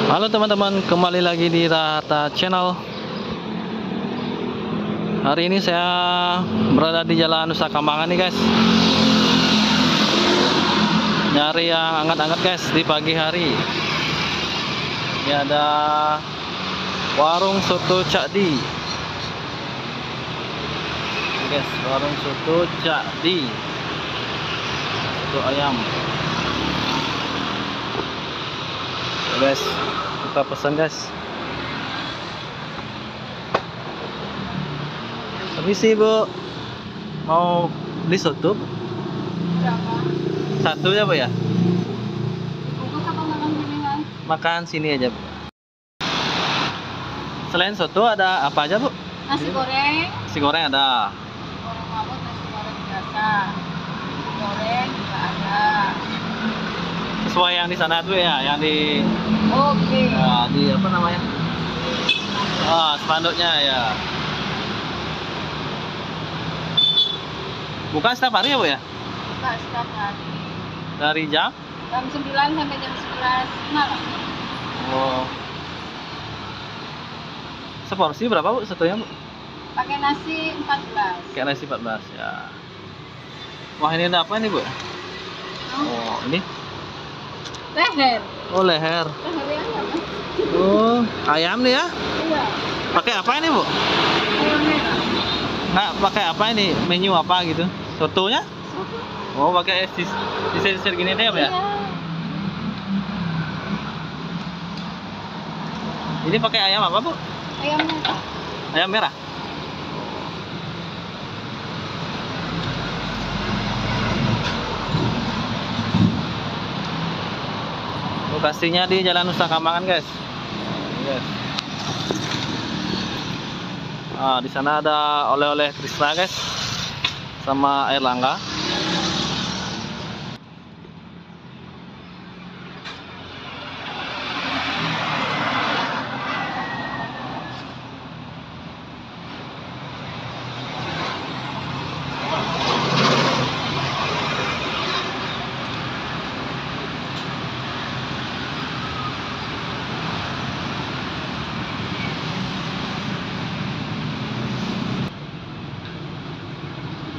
Halo teman-teman, kembali lagi di Rata Channel. Hari ini saya berada di Jalan Nusa Kambangan nih guys. Nyari yang hangat-hangat guys di pagi hari. Ini ada warung soto Cak Di. Ini guys, warung soto Cak Di. Soto ayam. Guys, kita pesan guys. Permisi Bu, mau beli soto? Berapa? Satu ya Bu ya? Bungkus apa makan gorengan? Makan sini aja Bu. Selain soto ada apa aja Bu? Nasi goreng. Nasi goreng ada. Goreng mamut, nasi goreng biasa. Goreng juga ada. Sesuai yang di sana tuh ya, yang di Oke. di apa namanya? Spanduknya ya. Buka setiap hari ya Bu ya? Buka setiap hari. Dari jam? Jam 9 sampai jam 11 malam. Oh. Seporsi berapa Bu sotonya Bu? Pakai nasi 14. Kayak nasi 14 ya. Wah, ini ada apa nih Bu? Oh, ini? Leher. Oh, leher. Leher ayam. Oh, ayam nih ya? Iya. Pakai apa ini Bu? Ayam merah. Nggak pakai apa ini? Menu apa gitu? Sotonya? Soto. Oh, pakai sisir gini deh Bu ya? Iya. Ini pakai ayam apa Bu? Ayam merah. Ayam merah. Lokasinya di Jalan Nusa Kambangan guys. Yes. Di sana ada oleh-oleh Krisna guys, sama air langga.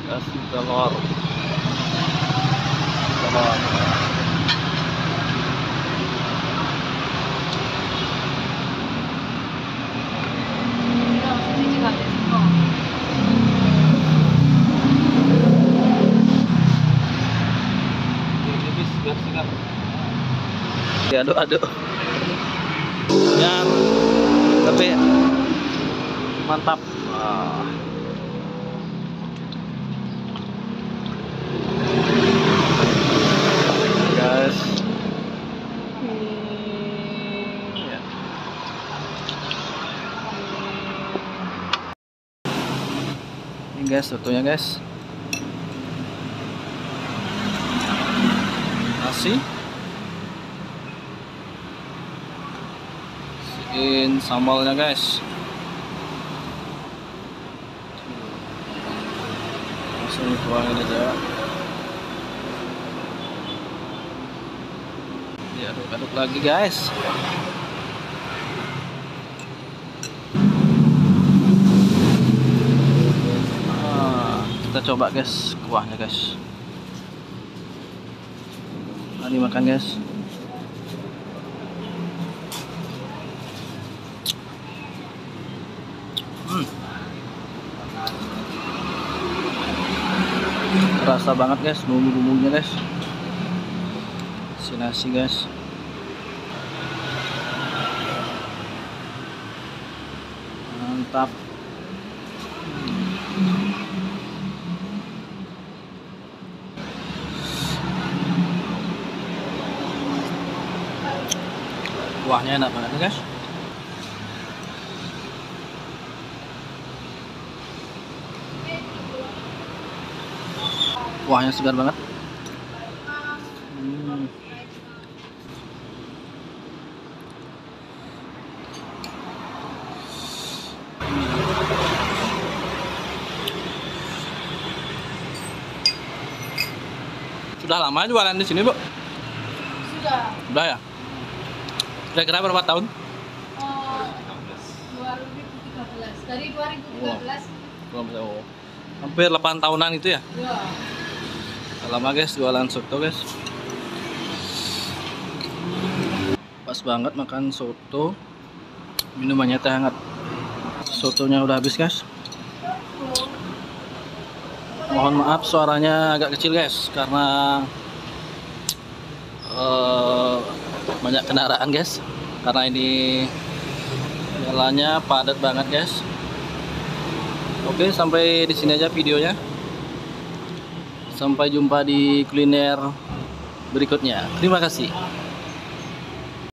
Kasih telur. Telur. Iya, sini juga ada soto. Tipis biar segar. Diaduk-aduk. Yang tapi mantap. Guys. Ya. Ini guys, sotonya guys. Nasi. Isiin sambalnya guys. Langsung dituangin aja. Diaduk-aduk lagi guys. Kita coba guys kuahnya guys. Mari makan guys. Terasa banget guys bumbu-bumbunya guys. Nasi guys. Mantap. Kuahnya enak banget nih guys. Kuahnya segar banget. Sudah lama jualan di sini, Bu? Sudah. Udah ya? Kira-kira berapa tahun? 2013. Dari 2013. Oh, hampir 8 tahunan itu ya. Ya. Lama guys jualan soto guys. Pas banget makan soto, minumannya teh hangat. Sotonya udah habis guys. Mohon maaf suaranya agak kecil guys karena banyak kendaraan guys. Karena ini jalannya padat banget guys. Oke, sampai di sini aja videonya. Sampai jumpa di kuliner berikutnya. Terima kasih.